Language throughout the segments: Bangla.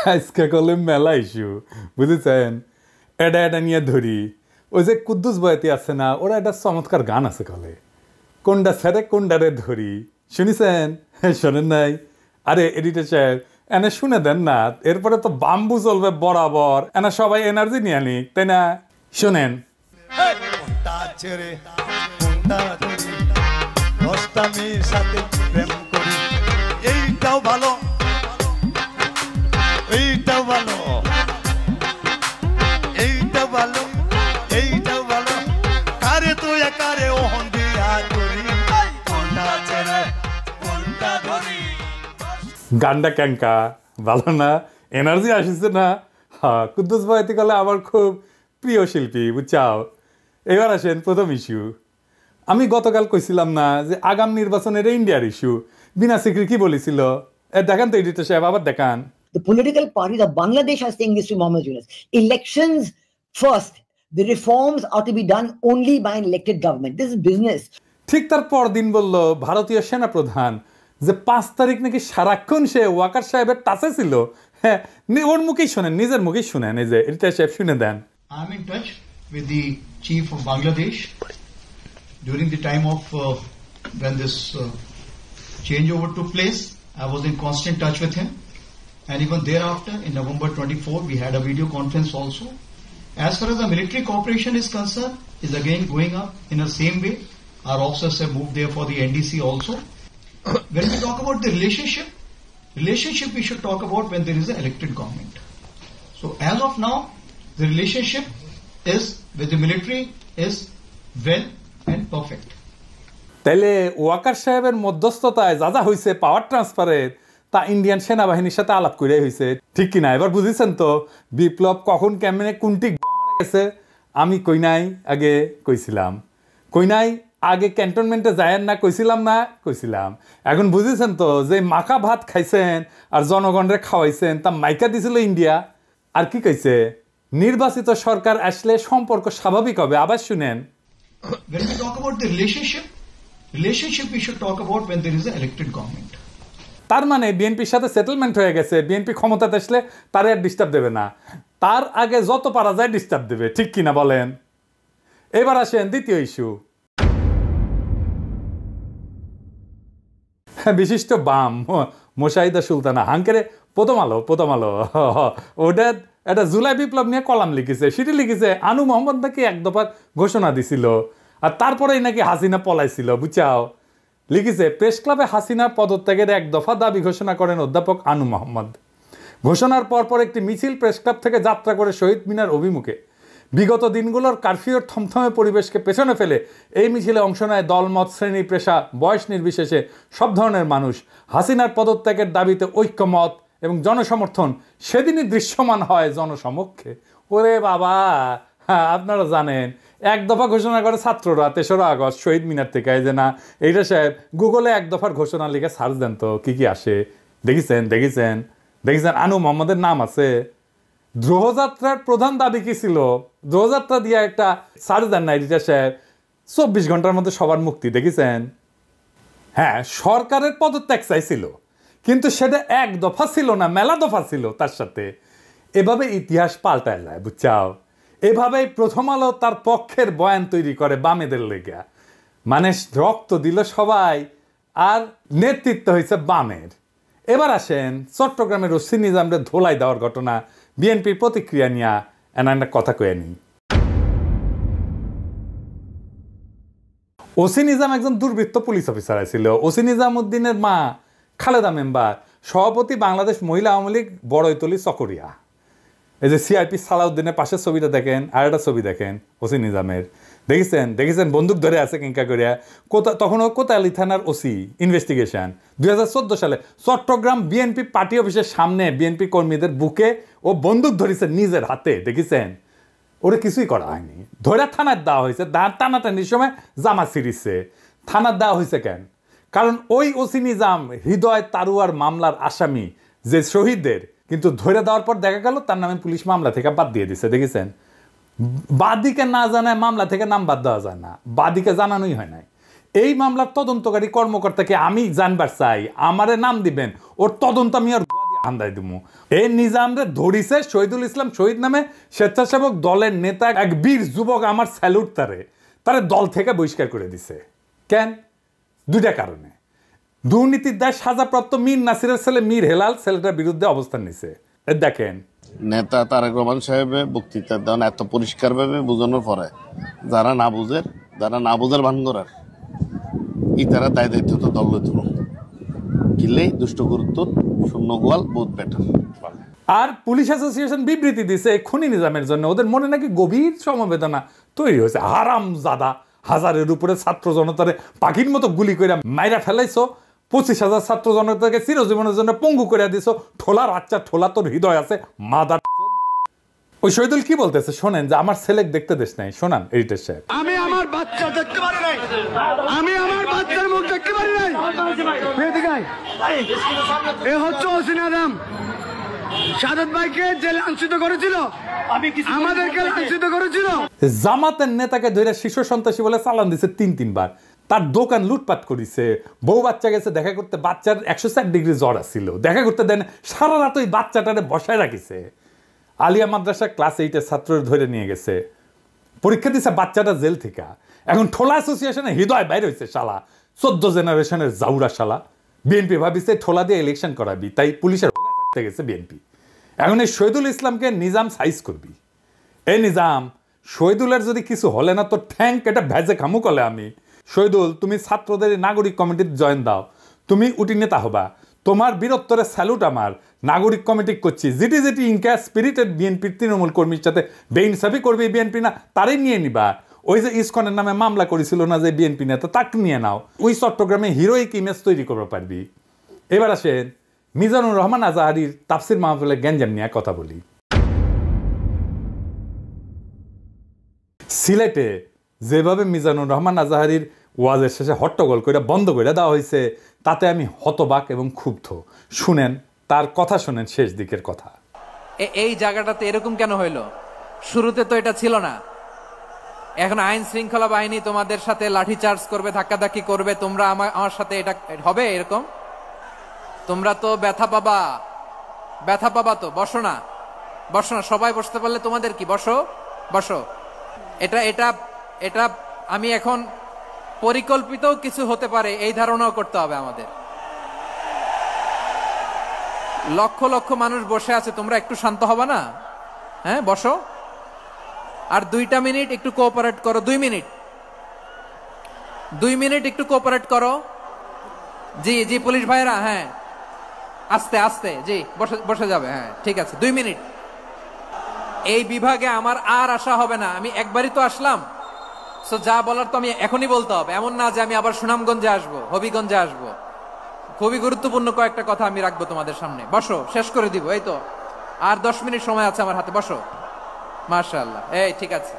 আজকে কলে মেলা ইস্যু বুঝেছেন এটা এটা নিয়ে ধরি ওই যে কুদ্দুস বয়াতি আছে না ওরা একটা চমৎকার গান আছে কলে কোনটা ছেড়ে কোনটারে ধরি শুনিছেন শোনেন নাই আরে এডিটর সাহেব এনে শুনে দেন না এরপরে তো বাম্বু চলবে বরাবর এনা সবাই এনার্জি নিয়ে আনি তাই না শোনেন এইটাও ভালো এইটাও ভালো এইটাও ভালো এইটাও ভালো কারে তুই কারে ও হন্দিয়া করি কোনটা ছেড়ে কোনটা ধরি গানটা ক্যাঙ্কা ভালো না এনার্জি আসিছে না হ্যাঁ কুদ্দুস বয়াতি কলে আমার খুব প্রিয় শিল্পী বুঝছাও এবার আসেন প্রথম ইস্যু আমি গতকাল কইছিলাম না যে আগাম নির্বাচনের ইন্ডিয়ার ইস্যু বিনা সিকরি কি বলেছিল দেখান তো এডিটর সাহেব আবার দেখান The political parties of Bangladesh are saying this to Mohammed Yunus. Elections first. The reforms are to be done only by an elected government. This is business. ঠিক তার পরদিন বলল ভারতীয় সেনা প্রধান যে 5 তারিখ নাকি সারাক্ষণ সে ওয়াকার সাহেবের টাচে ছিল হ্যাঁ ওর মুখেই শোনেন নিজের মুখেই শুনেন এই যে এডিটর সাহেব শুনে দেন I am in touch with the chief of Bangladesh during the time of when this changeover took place. I was in constant touch with him, and even thereafter, in November 24, we had a video conference also. As far as the military cooperation is concerned, is again going up in the same way. Our officers have moved there for the NDC also. When we talk about the relationship we should talk about when there is an elected government. So as of now, the relationship is with the military is well and perfect. তাইলে ওয়াকার সাহেবের মধ্যস্থতায় যা যা হয়েছে পাওয়ার ট্রান্সফারের তা ইন্ডিয়ান সেনাবাহিনীর সাথে আলাপ করে হয়েছে ঠিক কিনা এবার বুঝেছেন তো বিপ্লব কখন কেমনে কোনটি গেছে আমি কই নাই আগে কইছিলাম কই নাই আগে ক্যান্টনমেন্টে যায়েন না কইছিলাম এখন বুঝেছেন তো যে মাখা ভাত খাইছেন আর জনগণরে খাওয়াইছেন তা মাইকা দিছিল ইন্ডিয়া আর কি কইছে নির্বাচিত সরকার আসলে সম্পর্ক স্বাভাবিক হবে আবার শুনেন When we talk about the relationship we should talk about when there is an elected government. তার মানে বিএনপির সাথে সেটেলমেন্ট হয়ে গেছে বিএনপি ক্ষমতাতে আসলে তার আর ডিস্টার্ব দেবে না তার আগে যত পারা যায় ডিস্টার্ব দেবে ঠিক কিনা বলেন এবার আসেন দ্বিতীয় ইস্যু বিশিষ্ট বাম মোশাহিদা সুলতানা হাঙ্কেরে প্রথম আলো ওটা একটা জুলাই বিপ্লব নিয়ে কলাম লিখেছে সেটি লিখেছে আনু মোহাম্মদ নাকি এক দফার ঘোষণা দিছিল আর তারপরেই নাকি হাসিনা পলাইছিল বুঝাও লিখেছে প্রেস ক্লাবে হাসিনার পদত্যাগের এক দফা দাবি ঘোষণা করেন অধ্যাপক আনু মোহাম্মদ ঘোষণার পরপর একটি মিছিল প্রেস ক্লাব থেকে যাত্রা করে শহীদ মিনার অভিমুখে বিগত দিনগুলোর কারফিউর থমথমে পরিবেশকে পেছনে ফেলে এই মিছিলে অংশ নেয় দলমত শ্রেণী পেশা বয়স নির্বিশেষে সব ধরনের মানুষ হাসিনার পদত্যাগের দাবিতে ঐক্যমত এবং জনসমর্থন সেদিনই দৃশ্যমান হয় জনসমক্ষে ওরে বাবা হ্যাঁ আপনারা জানেন এক দফা ঘোষণা করে ছাত্ররা ৩রা আগস্ট শহীদ মিনার থেকে এই যে না এইটা সাহেব গুগলে এক দফার ঘোষণা লিখে সার্চ দেন তো কি আসে দেখেছেন আনু মোহাম্মদের নাম আছে দ্রোহযাত্রার প্রধান দাবি কি ছিল দ্রোহযাত্রা দিয়ে একটা সার্চ দেন না এইটা সাহেব ২৪ ঘন্টার মধ্যে সবার মুক্তি দেখেছেন হ্যাঁ সরকারের পদত্যাগ চাইছিল কিন্তু সেটা এক দফা ছিল না মেলা দফা ছিল তার সাথে এভাবে ইতিহাস পাল্টায় যায় বুঝছাও এভাবেই প্রথম আলো তার পক্ষের বয়ান তৈরি করে বামেদের লেগে মানে রক্ত দিল সবাই আর নেতৃত্ব হয়েছে বামের এবার আসেন চট্টগ্রামের ওসি নিজামরে ধোলাই দেওয়ার ঘটনা বিএনপির প্রতিক্রিয়া নিয়ে একটা কথা কয়ে নি ওসি নিজাম একজন দুর্বৃত্ত পুলিশ অফিসার ছিল ওসি নিজামউদ্দিনের মা খালেদা মেম্বার সভাপতি বাংলাদেশ মহিলা আওয়ামী লীগ বড়ইতলি চকরিয়া এই যে সিআইপি সালাউদ্দিনের পাশের ছবিটা দেখেন আর একটা ছবি দেখেন ওসি নিজামের দেখেছেন বন্দুক ধরে আছে কিঙ্কা করিয়া তখনও কোতোয়ালি থানার ওসি ইনভেস্টিগেশন 2014 সালে চট্টগ্রাম বিএনপি পার্টি অফিসের সামনে বিএনপি কর্মীদের বুকে ও বন্দুক ধরেছে নিজের হাতে দেখেছেন ওরে কিছুই করা হয়নি ধরে থানার দেওয়া হয়েছে টানাটানির সময় জামা ছিঁড়িছে থানার দেওয়া হয়েছে কেন কারণ ওই ওসি নিজাম হৃদয় তারুয়ার মামলার আসামি যে শহীদদের কিন্তু ধরে দেওয়ার পর দেখা গেল তার নামে পুলিশ মামলা থেকে বাদ দিয়ে দিছে দেখেছেন বাদীকে না জানায় মামলা থেকে নাম বাদ দেওয়া যায় না বাদীকে জানানোই হয় নাই এই মামলার তদন্তকারী কর্মকর্তাকে আমি জানবার চাই আমারে নাম দিবেন ওর তদন্ত আমি আর আন্দাই দিমু। এই নিজামরে ধরিছে শহীদুল ইসলাম শহীদ নামে স্বেচ্ছাসেবক দলের নেতা এক বীর যুবক, আমার স্যালুট তারে দল থেকে বহিষ্কার করে দিছে। কেন? দুইটা কারণে। দুর্নীতির দায় সাজাপ্রাপ্ত মীর নাসিরের ছেলে মীর হেলাল ছেলেটার বিরুদ্ধে অবস্থান নিছে। দেখেন নেতা তারেক রহমান সাহেবের বক্তৃতা দেন এত পরিষ্কার ভাবে বোঝানোর পরে যারা না বোঝার ভান করার তারা দায় দায়িত্ব তো দল লইত কিলে দুষ্ট গুরুত্ব শূন্য গোয়াল বহুত বেটার। আর পুলিশ অ্যাসোসিয়েশন বিবৃতি দিছে খুনি নিজামের জন্য ওদের মনে নাকি গভীর সমবেদনা তৈরি হয়েছে। হারাম জাদা, হাজারের উপরে ছাত্র জনতারে পাখির মতো গুলি করে মাইরা ফেলাইছো, 25,000 ছাত্র জনতাকে চিরজীবনের জন্য পঙ্গু করে দিছো। ঠোলার আচ্ছা ঠোলা তোর হৃদয় আছে মাদার। ওই শহীদুল কি বলতেছে শোনেন, যে আমার ছেলে দেখতে দেশ নাই। শোনান এডিটর সাহেব। আমি আমার বাচ্চা দেখতে পারি নাই, আমি আমার বাচ্চার মুখ দেখতে পারি নাই। এ হচ্ছে হোসেন আদম, সাদত ভাইকে যে লাঞ্ছিত করেছিল, আমাদেরকে লাঞ্ছিত করেছিল। জামাতের নেতাকে ধরে শিশু সন্ত্রাসী বলে চালান দিছে 3 বার। তার দোকান লুটপাট করিছে, বউ বাচ্চা গেছে দেখা করতে, বাচ্চার 104 ডিগ্রি জ্বর আসছিল, দেখা করতে দেন, সারা রাত ওই বাচ্চাটারে বসায় রাখিছে। আলিয়া মাদ্রাসা ক্লাস 8-এর ছাত্র ধরে নিয়ে গেছে, পরীক্ষা দিছে বাচ্চাটা জেল থেকে। এখন ঠোলা অ্যাসোসিয়েশনের হৃদয় বাইরে হয়েছে শালা, 14 জেনারেশনের জাউরা শালা। বিএনপি ভাবিছে ঠোলা দিয়ে ইলেকশন করাবি, তাই পুলিশের গেছে বিএনপি। এখন এই শহীদুল ইসলামকে নিজাম সাইজ করবি। এই নিজাম, শহীদুলের যদি কিছু হলে না তো ঠ্যাঙ্ক এটা ভেজে খামু কলে আমি। শহীদুল, তুমি ছাত্রদের নাগরিক কমিটির জয়েন দাও, তুমি উটি নেতা হবা। তোমার বীরত্বরে স্যালুট আমার। নাগরিক কমিটি করছি, যেটি ইনকা স্পিরিটেড বিএনপির তৃণমূল কর্মীর সাথে বেইনসাফি করবে বিএনপি না তারই নিয়ে নিবা। ওই যে ইসকনের নামে মামলা করেছিল না যে বিএনপি নেতা, তাকে নিয়ে নাও। ওই চট্টগ্রামে হিরোইক ইমেজ তৈরি করতে পারবি। এবার আসেন মিজানুর রহমান আজাহারির তাফসির মাহফিলে গ্যাঞ্জাম নিয়ে কথা বলি। সিলেটে যেভাবে মিজানুর রহমান আজাহারির ওয়াজের শেষে হট্টগোল করে বন্ধ করে দেওয়া হয়েছে, তাতে আমি হতবাক এবং ক্ষুব্ধ। শুনেন তার কথা, শুনেন শেষ দিকের কথা। এই জায়গাটাতে এরকম কেন হইলো? শুরুতে তো এটা ছিল না। এখন আইন শৃঙ্খলা বাহিনী তোমাদের সাথে লাঠি চার্জ করবে, ধাক্কাধাক্কি করবে, তোমরা আমার সাথে এটা হবে এরকম? তোমরা তো ব্যথা পাবা তো। বসো না, সবাই বসতে পারলে তোমাদের কি? বসো। এটা আমি এখন পরিকল্পিত কিছু হতে পারে এই ধারণাও করতে হবে আমাদের। লক্ষ লক্ষ মানুষ বসে আছে, তোমরা একটু শান্ত হবে না? হ্যাঁ, বসো। আর 2টা মিনিট একটু কোঅপারেট করো। 2 মিনিট একটু কোঅপারেট করো। জি পুলিশ ভাইরা, হ্যাঁ আস্তে জি বসে যাবে। হ্যাঁ ঠিক আছে, 2 মিনিট। এই বিভাগে আমার আর আসা হবে না, আমি একবারই তো আসলাম। সো যা বলার তো আমি এখনই বলতে হবে, এমন না যে আমি আবার সুনামগঞ্জে আসবো, হবিগঞ্জে আসবো। খুবই গুরুত্বপূর্ণ কয়েকটা কথা আমি রাখবো তোমাদের সামনে। বসো, শেষ করে দিব। এই তো আর 10 মিনিট সময় আছে আমার হাতে। বসো। মাশাআল্লাহ, এই ঠিক আছে।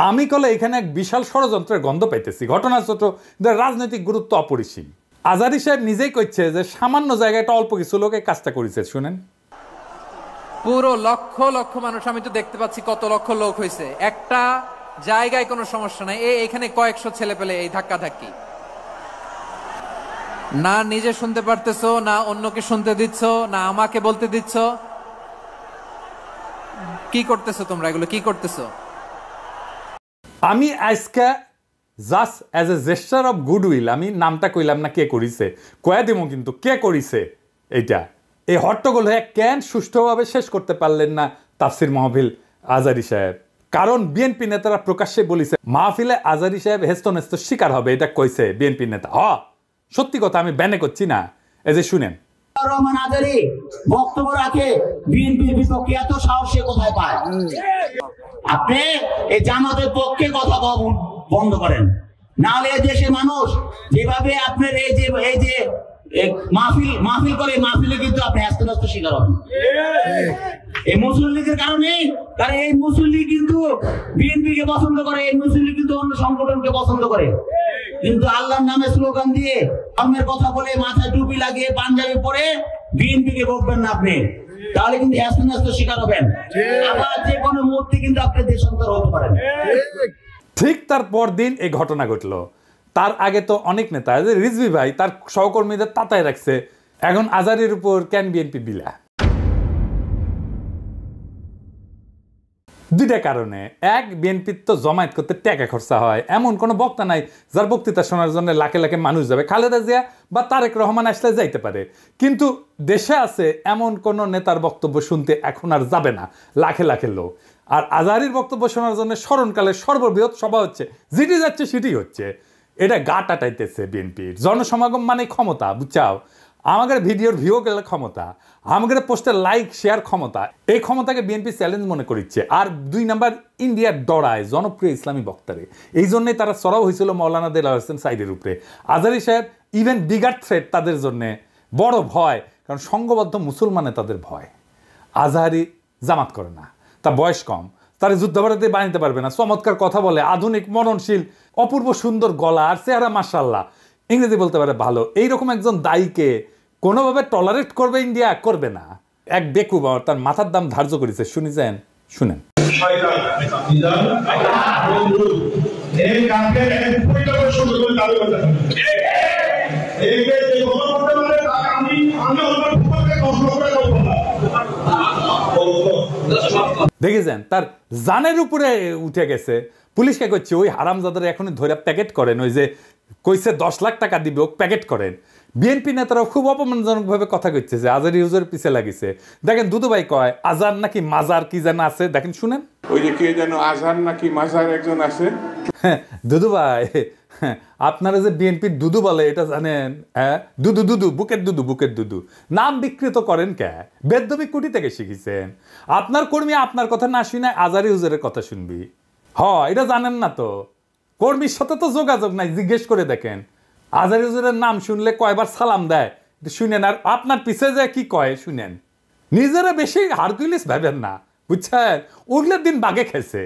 আমি কলে এখানে এক বিশাল ষড়যন্ত্রের গন্ধ পাইতেছি। ঘটনা ছোট, রাজনৈতিক গুরুত্ব অপরিসীম। আজারি সাহেব নিজেই কইছে যে সামান্য জায়গাটা অল্প কিছু লোক এই কাজটা করেছে। শুনেন, পুরো লক্ষ লক্ষ মানুষ, আমি তো দেখতে পাচ্ছি কত লক্ষ লোক হয়েছে একটা জায়গায়, কোনো সমস্যা নাই। এখানে কয়েকশো ছেলে পেলে এই ধাক্কাধাক্কি, না নিজে শুনতে পারতেছো, না অন্যকে শুনতে দিচ্ছ, না আমাকে বলতে দিচ্ছ। কি করতেছো তোমরা? এগুলো কি করতেছো? আমি আজকে just as a gesture of goodwill, আমি নামটা কইলাম না কে করিছে, কয়া দিব কিন্তু কে করিছে এইটা। এই হট্টগোল হয়ে কেন সুষ্ঠুভাবে শেষ করতে পারলেন না তাফসির মাহফিল আজারি সাহেব? কারণ বিএনপি নেতারা প্রকাশ্যে বলিছে মাহফিলে আজারি সাহেব হেস্তনেস্ত শিকার হবে, এটা কইছে বিএনপি নেতা। সত্যি কথা, আমি ব্যানে করছি না। এই যে শুনেন, রহমান আজারি বক্তব্য রাখে বিএনপির বিপক্ষে, এত সাহস সে কোথায় পায়? আপনি এই জামাতের পক্ষে কথা বন্ধ করেন, নাহলে এই দেশের মানুষ যেভাবে আপনার এই যে মাহফিল করে, মাহফিলে কিন্তু আপনি আস্তে আস্তে শিকার হবেন এই মুসলিম লীগের কারণে। কারণ এই মুসলিম লীগ কিন্তু বিএনপি কে পছন্দ করে, এই মুসলিম লীগ কিন্তু অন্য সংগঠনকে পছন্দ করে। কিন্তু আল্লাহর নামে স্লোগান দিয়ে, ধর্মের কথা বলে, মাথায় টুপি লাগিয়ে, পাঞ্জাবি পরে বিএনপি কে বলবেন না আপনি, তাহলে কিন্তু আস্তে আস্তে শিকার হবেন। আবার যে কোনো মুহূর্তে কিন্তু আপনি দেশান্তর হতে পারেন। ঠিক তার পরদিন এই ঘটনা ঘটলো। তার আগে তো অনেক নেতা, রিজভী ভাই তার সহকর্মীদের তাতায় রাখছে, এখন আজহারীর উপর কেন বিএনপি বিলা? দুইটা কারণে। এক, বিএনপির তো জমায়েত করতে টাকা খরচা হয়, এমন কোনো বক্তা নাই যার বক্তৃতা শোনার জন্য লাখে লাখে মানুষ যাবে। খালেদা জিয়া বা তারেক রহমান আসলে যাইতে পারে, কিন্তু দেশে আছে এমন কোন নেতার বক্তব্য শুনতে এখন আর যাবে না লাখে লাখে লোক। আর আজহারীর বক্তব্য শোনার জন্য স্মরণকালের সর্ববৃহৎ সভা হচ্ছে, যেটি যাচ্ছে সেটি হচ্ছে। এটা গা টাটাইতেছে বিএনপির। জনসমাগম মানে ক্ষমতা, বুঝছাও? আমাদের ভিডিওর ভিউ গেলে ক্ষমতা, আমাদের পোস্টের লাইক শেয়ার ক্ষমতা, এই ক্ষমতাকে বিএনপি চ্যালেঞ্জ মনে করছে। আর 2 নাম্বার, ইন্ডিয়ার ডরায় জনপ্রিয় ইসলামী বক্তারে, এই জন্যই তারা চড়াও হয়েছিল মৌলানা দেলাওয়ার হোসেন সাইদের উপরে। আজহারী সাহেব ইভেন বিগার থ্রেট তাদের জন্য বড় ভয়, কারণ সংঘবদ্ধ মুসলমানে তাদের ভয়। আজহারী জামাত করে না, তার বয়স কম, তারা যুদ্ধাপরাধী বানাইতে পারবে না, চমৎকার কথা বলে, আধুনিক মননশীল, অপূর্ব সুন্দর গলা আর চেহারা মাশাআল্লাহ, ইংরেজি বলতে পারে ভালো। এইরকম একজন দায়ীকে কোনোভাবে টলারেট করবে ইন্ডিয়া? করবে না। এক বেকুব তার মাথার দাম ধার্য করেছে, শুনেছেন? শুনেন। দেখেছেন তার জানের উপরে উঠে গেছে। পুলিশকে করছে ওই হারামজাদার এখন ধরে প্যাকেট করেন, ওই যে কইছে 10 লাখ টাকা দিবে ও প্যাকেট করেন। বিএনপি নেতারাও খুব অপমানজনকভাবে কথা কইছে যে আজহারী হুজুরের পিছে লাগিছে। দেখেন দুদু ভাই কয় আজহার নাকি মাজার কি যেন আছে, দেখেন শুনেন। ওই যে কে যেন আজহার নাকি মাজার একজন আছে। দুদু ভাই, আপনারা যে বিএনপির দুদু বলে এটা জানেন? হ্যাঁ, দুদু দুদু, বুকের দুদু, বুকের দুদু নাম বিকৃত করেন কে? বেদ্যবি কুটি থেকে শিখেছেন। আপনার কর্মী আপনার কথা না শুনে আজহারী হুজুরের কথা শুনবি? এটা জানেন না তো? কর্মীর সাথে তো যোগাযোগ নাই, জিজ্ঞেস করে দেখেন। আজহারী হুজুরের নাম শুনলে কয়বার সালাম দেয় শুনেন, আর আপনার পিছে যে কি কয় শুনেন। নিজেরা বেশি হারকুলিস ভাবেন না, বুঝছেন? উঠলের দিন বাগে খেয়েছে।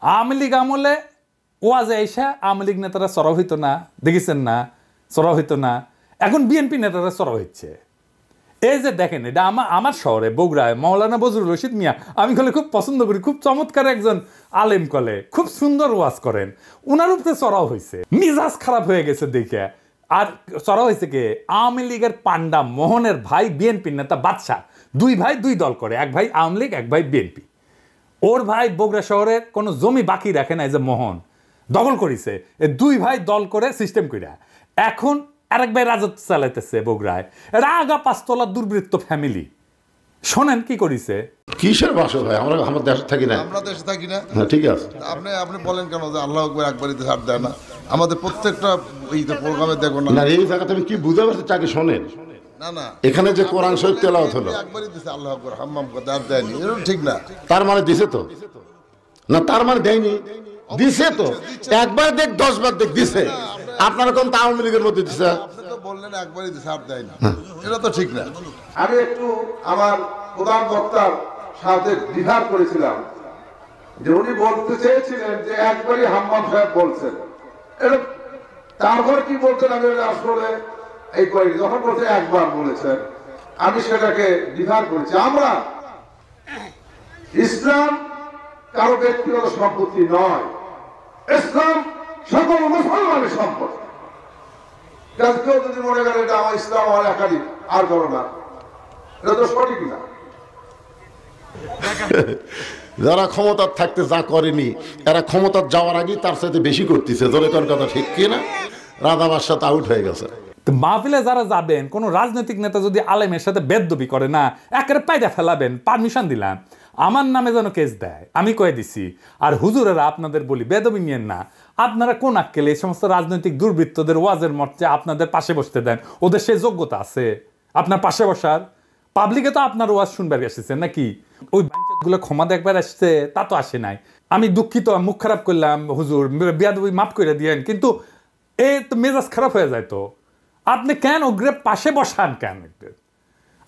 আওয়ামী লীগ আমলে ওয়াজে এসে আওয়ামী লীগ নেতারা চড়াও হইতো না, দেখেছেন না? চড়াও হইতো না, এখন বিএনপি নেতারা চড়াও হচ্ছে। এই যে দেখেন, এটা আমার শহরে বগুড়ায় মৌলানা বজরুল রশিদ মিয়া, আমি কলে খুব পছন্দ করি, খুব চমৎকার একজন আলেম, কলে খুব সুন্দর ওয়াজ করেন, উনার উপরে চড়াও হয়েছে। মিজাজ খারাপ হয়ে গেছে দেখে। আর চড়াও হয়েছে কে? আওয়ামী লীগের পান্ডা মোহনের ভাই বিএনপি নেতা বাদশা, 2 ভাই 2 দল করে, এক ভাই আওয়ামী লীগ, এক ভাই বিএনপি। ওর ভাই বগুড়া শহরের কোনো জমি বাকি রাখে না, এই যে মোহন দখল করেছে, 2 ভাই দল করে সিস্টেম কইরা এখন আরেক ভাই রাজত্ব চালাইতেছে বগুড়ায়। এটা আগা 5 তলা দুর্বৃত্ত ফ্যামিলি। শোনেন কি করিছে। কিসের ভাষা ভাই? আমরা আমার দেশে থাকি না। আমরা দেশে থাকি না। হ্যাঁ, ঠিক আছে। আপনি বলেন কেন যে আল্লাহু আকবার একবারই ছাড় দেয় না? আমাদের প্রত্যেকটা এই প্রোগ্রামে দেখো না। না, এই জায়গাতে আমি কি বুঝতে পারছি, চাকি শোনেন না না, এখানে যে কোরআন শরীফ তেলাওয়াত হলো একবারই দিছে আল্লাহু আকবার, হাম্মাম করতে আর দেয়নি, এটা ঠিক না। তার মানে দিছে তো? না, তার মানে দেয়নি, দিছে তো। একবার দেখ 10 বার দেখ দিছে। আপনারা কোন আওয়ামী লীগের মধ্যে দিছে? আপনি তো বললেন একবারই দিছে আর দেয়নি, এটা তো ঠিক না। আমি একটু আমার প্রধান বক্তার সাথে দ্বিধা করেছিলাম যে উনি বলতে চেয়েছিলেন যে একবারই হাম্মাম সাহেব বলছেন, এটা তারপর কি বলছেন আমি আসলে এই করি, যখন বলছে একবার বলেছেন আমি সেটাকে দ্বিধা করেছি। আমরা ইসলাম কারো ব্যক্তিগত সম্পত্তি নয়, ইসলাম সকল মুসলমানের সম্পত্তি। কেউ যদি মনে করেন এটা আমার ইসলাম আমার একাধিক আর করো না, এটা তো সঠিক না। যারা ক্ষমতার থাকতে যা করেনি, এরা ক্ষমতার যাওয়ার আগেই তার সাথে বেশি করতেছে। ধরে কোন কথা ঠিক কি না? রাধাবার সাথে আউট হয়ে গেছে। মাহফিলে যারা যাবেন, কোন রাজনৈতিক নেতা যদি আলেমের সাথে বেদবি করে না, একেবারে পায়রা ফেলাবেন, পারমিশন দিলাম, আমার নামে যেন কেস দেয়, আমি কয়ে দিছি। আর হুজুরেরা আপনাদের বলি বেদবি নিয়েন না। আপনারা কোন আক্কেলে এই সমস্ত রাজনৈতিক দুর্বৃত্তদের ওয়াজের মঞ্চে আপনাদের পাশে বসতে দেন? ওদের সে যোগ্যতা আছে আপনার পাশে বসার? পাবলিকে তো আপনার ওয়াজ শুনবার এসেছেন নাকি? ওই বাঞ্চতগুলো ক্ষমা দেখবার আসছে, তা তো আসে নাই। আমি দুঃখিত, মুখ খারাপ করলাম, হুজুর বেয়াদবি মাফ করে দিয়েন, কিন্তু এ তো মেজাজ খারাপ হয়ে যায়। তো আপনি কেন ওগ্রে পাশে বসান কেন?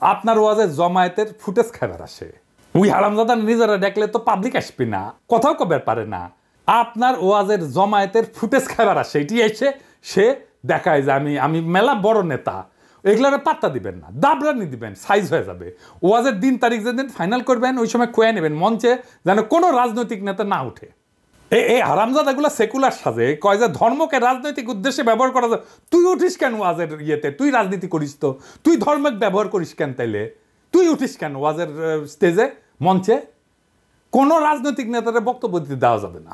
আপনার ওয়াজে জমায়েতের ফুটেজ খাবার আসে, ওই হারামজাদা নিজেরা দেখলে তো পাবলিক আসবে না, কথাও কবার পারে না। আপনার ওয়াজের জমায়েতের ফুটেজ খাবার আসে, এটি এসে সে দেখায় যে আমি মেলা বড় নেতা। এগুলোর পাত্তা দিবেন না, দাবরানি দিবেন, সাইজ হয়ে যাবে। ওয়াজের দিন তারিখ যেদিন ফাইনাল করবেন ওই সময় কয়ে নেবেন মঞ্চে, যেন কোনো রাজনৈতিক নেতা না উঠে। এই হারামজাদাগুলো সেকুলার সাজে কয় যে ধর্মকে রাজনৈতিক উদ্দেশ্যে ব্যবহার করা যায়। তুই উঠিস কেন ওয়াজের ইয়েতে? তুই রাজনীতি করিস তো, তুই ধর্মকে ব্যবহার করিস কেন? তাইলে তুই উঠিস কেন ওয়াজের স্টেজে, মঞ্চে? কোনো রাজনৈতিক নেতাদের বক্তব্য দিতে দেওয়া যাবে না।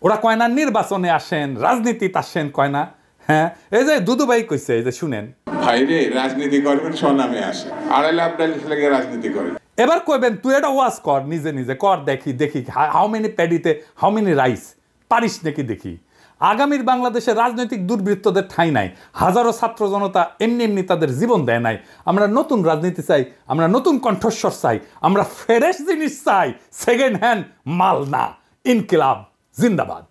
ওরা কয় না নির্বাচনে আসেন, রাজনীতিতে আসেন, কয় না। হ্যাঁ, এই যে দুদু ভাই কইছে, এই যে শুনেন, ভাইরে রাজনীতি করবেন স্বনামে আসে, আড়াই লাখ লেগে রাজনীতি করে। এবার কইবেন তুই এটা ওয়াজ কর, নিজে নিজে কর, দেখি দেখি হাউ মেনি প্যাডিতে হাউ মেনি রাইস, পারিস নাকি দেখি। আগামীর বাংলাদেশে রাজনৈতিক দুর্বৃত্তদের ঠাঁই নাই। হাজারো ছাত্র জনতা এমনি এমনি তাদের জীবন দেয় নাই। আমরা নতুন রাজনীতি চাই, আমরা নতুন কণ্ঠস্বর চাই, আমরা ফ্রেশ জিনিস চাই, সেকেন্ড হ্যান্ড মাল না। ইনকিলাব জিন্দাবাদ।